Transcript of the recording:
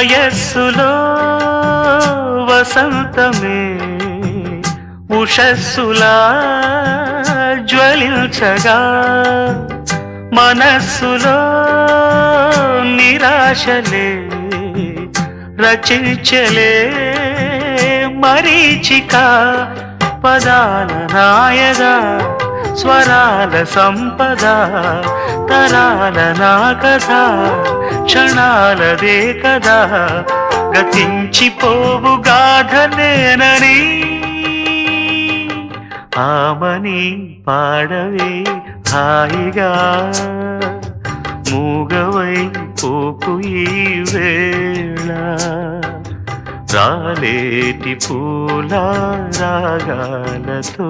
వయస్సులో వసంతమే ఉషస్సులా జ్వలించగా మనస్సులో నిరాశలే రచించలే మరీచిక పదాల నాయగా స్వరాల సంపద తరాల నా కథ క్షణాలదే కదా గతించిపోవు గాథనేనని ఆమని పాడవే హాయిగా మూగవై పోకు ఈ వేళ రాలేటి పూల రాగాలతో